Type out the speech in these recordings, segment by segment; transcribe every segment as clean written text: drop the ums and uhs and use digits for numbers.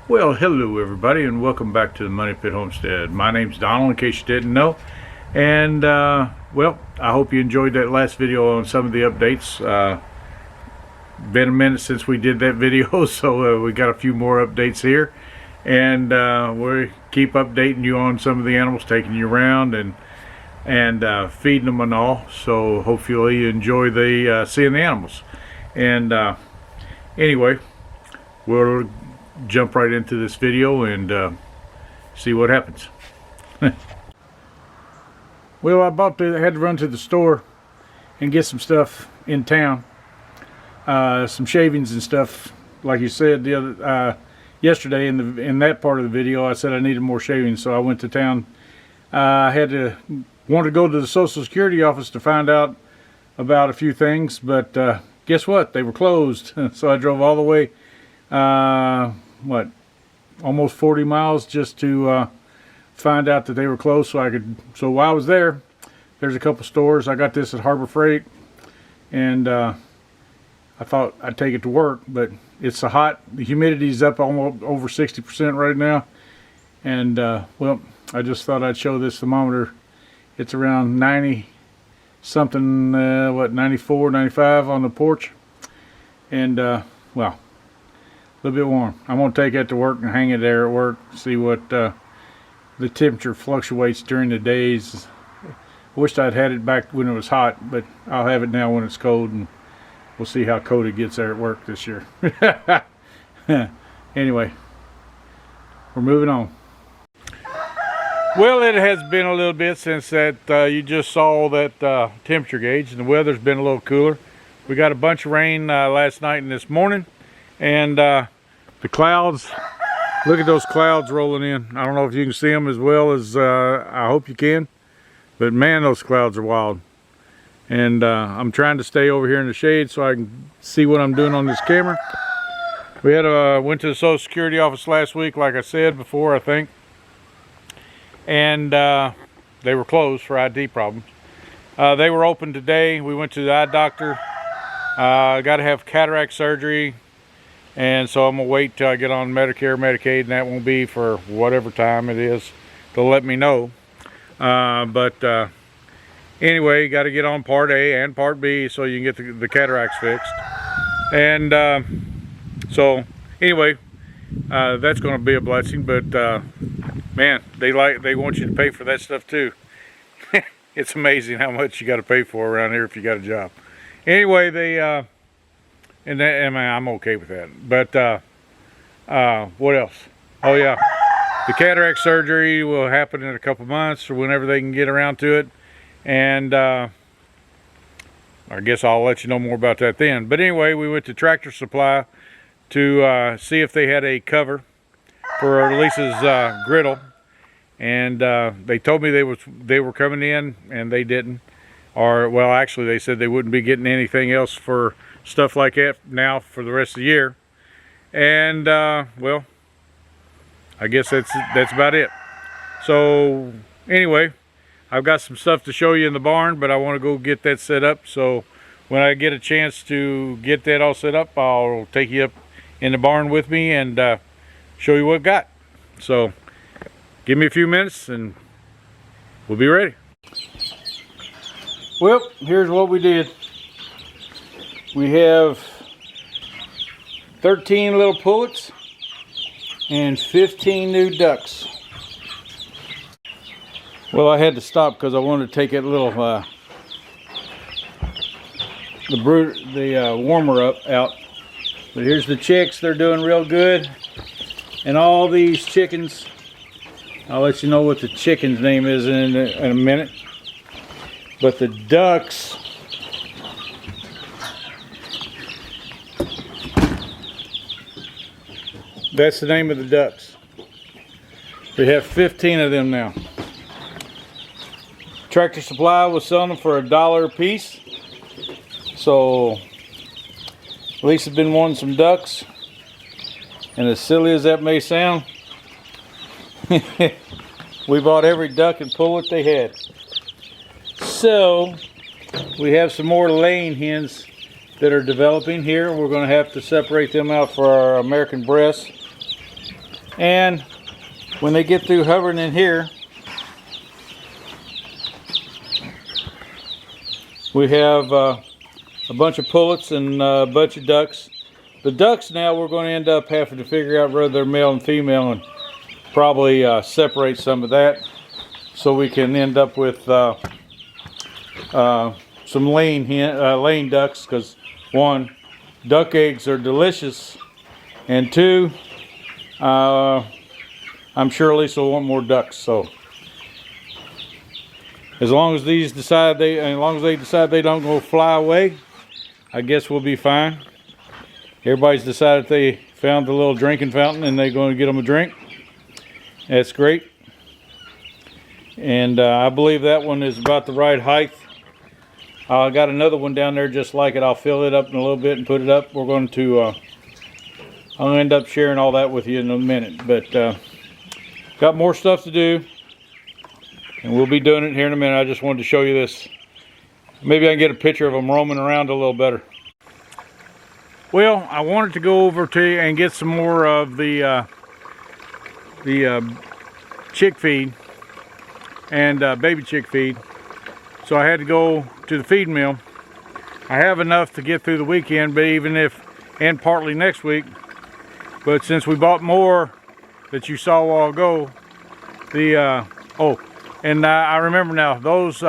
Well, hello everybody, and welcome back to the Moneypit Homestead. My name's Donald, in case you didn't know. And well, I hope you enjoyed that last video on some of the updates. Been a minute since we did that video, so we got a few more updates here, and we keep updating you on some of the animals, taking you around and feeding them and all. So hopefully you enjoy the seeing the animals. And anyway, we'll jump right into this video and see what happens. Well, I had to run to the store and get some stuff in town, some shavings and stuff. Like you said yesterday in that part of the video, I said I needed more shavings, so I went to town. I wanted to go to the Social Security office to find out about a few things, but guess what? They were closed. So I drove all the way, almost 40 miles just to find out that they were closed, so while I was there's a couple stores. I got this at Harbor Freight, and I thought I'd take it to work, but it's so hot. The humidity's up almost over 60% right now, and well, I just thought I'd show this thermometer. It's around 90 something, 94, 95 on the porch, and well, a little bit warm. I'm going to take that to work and hang it there at work, see what the temperature fluctuates during the days. I wished I'd had it back when it was hot, but I'll have it now when it's cold, and we'll see how cold it gets there at work this year. Anyway, we're moving on. Well, it has been a little bit since that you just saw that temperature gauge, and the weather's been a little cooler. We got a bunch of rain last night and this morning, and the clouds, look at those clouds rolling in. I don't know if you can see them as well as I hope you can, but man, those clouds are wild. And I'm trying to stay over here in the shade so I can see what I'm doing on this camera. We went to the Social Security office last week, like I said before, I think, and they were closed for ID problems. They were open today. We went to the eye doctor. Got to have cataract surgery, and so I'm gonna wait till I get on Medicare, Medicaid, and that won't be for whatever time it is. They'll let me know. But anyway, you got to get on Part A and Part B so you can get the cataracts fixed. And so anyway, that's going to be a blessing. But man, they want you to pay for that stuff too. It's amazing how much you got to pay for around here if you got a job. Anyway, I'm okay with that. But what else? Oh yeah, the cataract surgery will happen in a couple months or whenever they can get around to it. And I guess I'll let you know more about that then. But anyway, we went to Tractor Supply to see if they had a cover for Lisa's griddle, and they told me they were coming in, and they didn't. Or well, actually, they said they wouldn't be getting anything else for stuff like that now for the rest of the year. And well, I guess that's about it. So anyway, I've got some stuff to show you in the barn, but I want to go get that set up. So when I get a chance to get that all set up, I'll take you up in the barn with me and show you what I've got. So give me a few minutes and we'll be ready. Well, here's what we did. We have 13 little pullets and 15 new ducks. Well, I had to stop because I wanted to take that little the warmer out. But here's the chicks. They're doing real good. And all these chickens, I'll let you know what the chicken's name is in a minute. But the ducks, that's the name of the ducks. We have 15 of them now. Tractor Supply was selling them for $1 a piece. So Lisa's been wanting some ducks, and as silly as that may sound, we bought every duck and pullet they had. So we have some more laying hens that are developing here. We're going to have to separate them out for our American breasts. And when they get through hovering in here, we have a bunch of pullets and a bunch of ducks. The ducks now we're going to end up having to figure out whether they're male and female and probably separate some of that so we can end up with some laying ducks, because one, duck eggs are delicious, and two, I'm sure Lisa will want more ducks. So as long as they decide they don't go fly away, I guess we'll be fine. Everybody's decided they found the little drinking fountain and they're going to get them a drink. That's great. And I believe that one is about the right height. I got another one down there just like it. I'll fill it up in a little bit and put it up. We're going to I'm going to end up sharing all that with you in a minute. But got more stuff to do, and we'll be doing it here in a minute. I just wanted to show you this. Maybe I can get a picture of them roaming around a little better. Well, I wanted to go over to you and get some more of the chick feed and baby chick feed. So I had to go to the feed mill. I have enough to get through the weekend, but and partly next week. But since we bought more that you saw a while ago, I remember now, those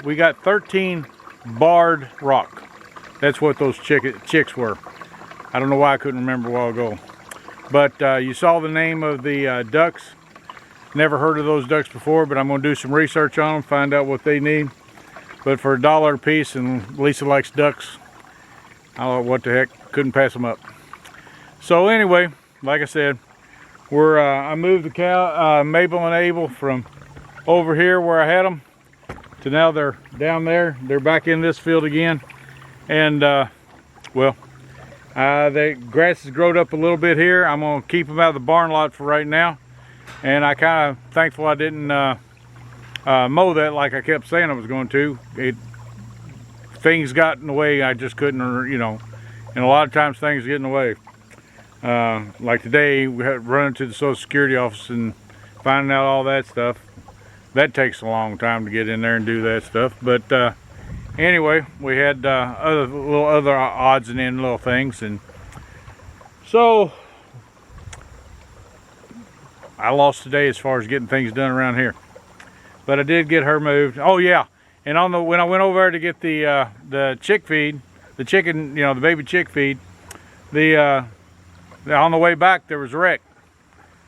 we got 13 barred rock. That's what those chicks were. I don't know why I couldn't remember a while ago. But you saw the name of the ducks. Never heard of those ducks before, but I'm going to do some research on them, find out what they need. But for $1 a piece, and Lisa likes ducks, what the heck, couldn't pass them up. So anyway, like I said, I moved the cow, Mabel and Abel, from over here where I had them to now they're down there. They're back in this field again. And the grass has grown up a little bit here. I'm going to keep them out of the barn lot for right now. And I kind of thankful I didn't mow that like I kept saying I was going to. Things got in the way. I just couldn't, and a lot of times things get in the way. Like today, we had to run into the Social Security office and finding out all that stuff. That takes a long time to get in there and do that stuff. But anyway, we had other odds and ends little things, and so I lost today as far as getting things done around here. But I did get her moved. Oh yeah, and when I went over there to get the chick feed, the chicken, the baby chick feed, on the way back there was a wreck,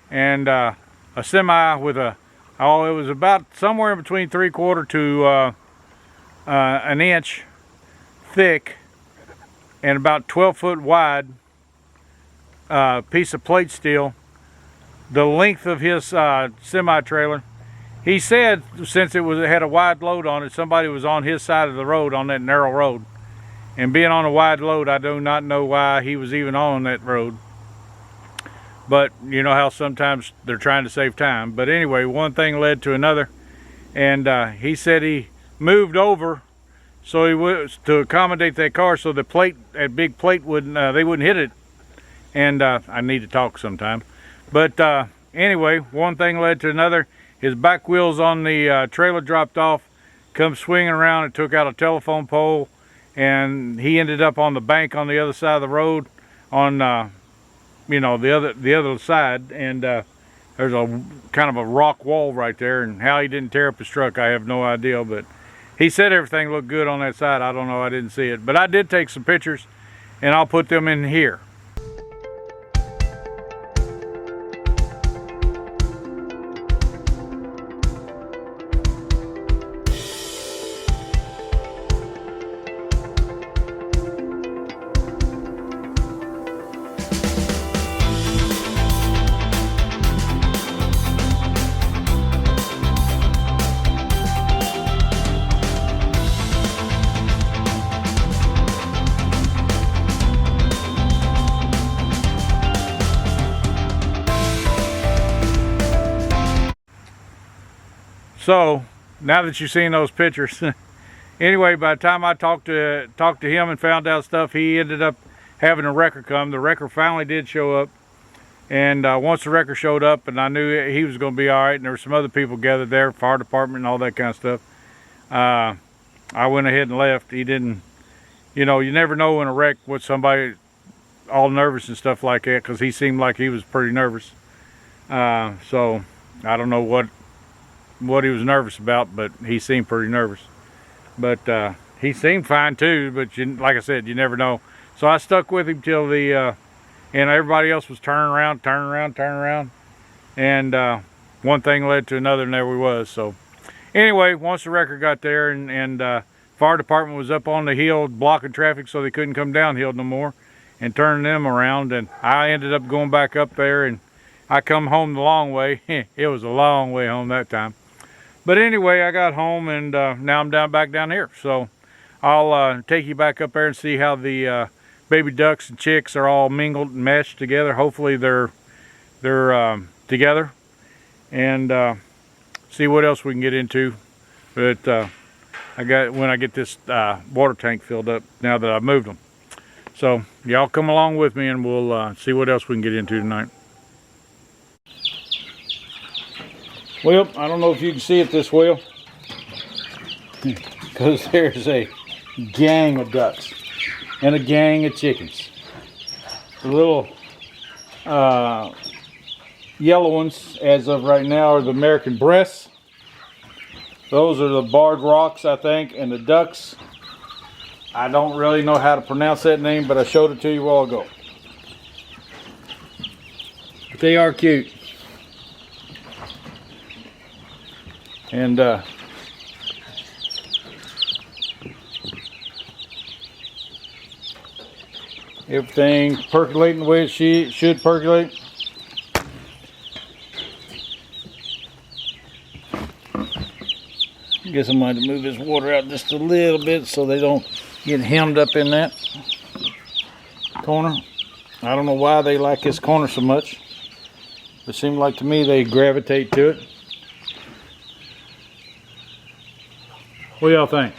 and a semi with it was about somewhere in between 3/4 to an inch thick and about 12 foot wide piece of plate steel, the length of his semi trailer. He said since it had a wide load on it, somebody was on his side of the road on that narrow road, and being on a wide load, I do not know why he was even on that road. But you know how sometimes they're trying to save time. But anyway, one thing led to another, and he said he moved over so he was to accommodate that car, so that big plate they wouldn't hit it. And I need to talk sometime. But anyway, one thing led to another. His back wheels on the trailer dropped off, come swinging around and took out a telephone pole, and he ended up on the bank on the other side of the road on the other side, and there's a kind of a rock wall right there, and how he didn't tear up his truck, I have no idea. But he said everything looked good on that side. I don't know, I didn't see it, but I did take some pictures, and I'll put them in here. So now that you've seen those pictures, anyway, by the time I talked to him and found out stuff, he ended up having a wrecker come. The wrecker finally did show up, And once the wrecker showed up, and I knew he was going to be all right, and there were some other people gathered there, fire department and all that kind of stuff, I went ahead and left. He didn't, you know, you never know in a wreck what somebody all nervous and stuff like that, because he seemed like he was pretty nervous. So I don't know what he was nervous about, but he seemed pretty nervous. But he seemed fine too, but like I said, you never know. So I stuck with him till the and everybody else was turning around, and one thing led to another, and there we was. So anyway, once the wrecker got there, and fire department was up on the hill blocking traffic so they couldn't come downhill no more, and turning them around, and I ended up going back up there, and I come home the long way. It was a long way home that time. But anyway, I got home, and now I'm back down here. So I'll take you back up there and see how the baby ducks and chicks are all mingled and meshed together. Hopefully they're together, and see what else we can get into. But when I get this water tank filled up now that I've moved them. So y'all come along with me, and we'll see what else we can get into tonight. Well, I don't know if you can see it this well, because there's a gang of ducks and a gang of chickens. The little yellow ones, as of right now, are the American breasts. Those are the barred rocks, I think, and the ducks. I don't really know how to pronounce that name, but I showed it to you a while ago. But they are cute. And everything percolating the way it should percolate. I guess I'm going to move this water out just a little bit so they don't get hemmed up in that corner. I don't know why they like this corner so much. It seems like to me they gravitate to it. What do y'all think?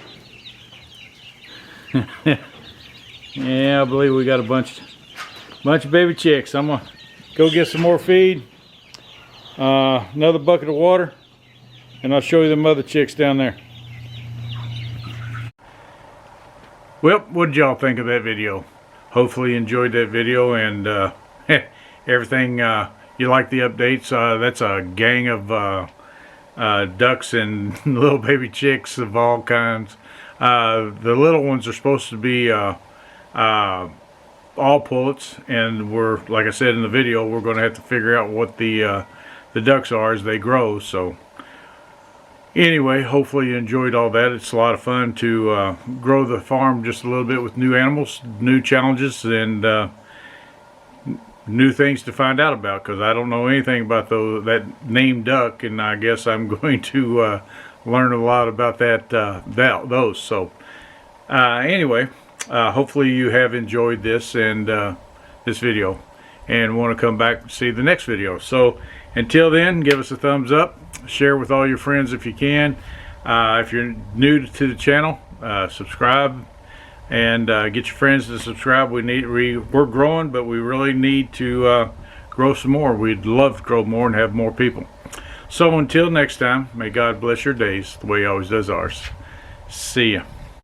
Yeah, I believe we got a bunch of baby chicks. I'm gonna go get some more feed, another bucket of water, and I'll show you the mother chicks down there. Well, what did y'all think of that video? Hopefully you enjoyed that video, and everything, you like the updates. That's a gang of ducks and little baby chicks of all kinds. The little ones are supposed to be all pullets, and we're, like I said in the video, we're going to have to figure out what the ducks are as they grow. So anyway, hopefully you enjoyed all that. It's a lot of fun to grow the farm just a little bit with new animals, new challenges, and new things to find out about, because I don't know anything about that named duck, and I guess I'm going to learn a lot about those. So anyway, hopefully you have enjoyed this and this video, and want to come back and see the next video. So until then, give us a thumbs up, share with all your friends if you can. If you're new to the channel, subscribe, and get your friends to subscribe. We're growing, but we really need to grow some more. We'd love to grow more and have more people. So until next time, may God bless your days the way He always does ours. See ya.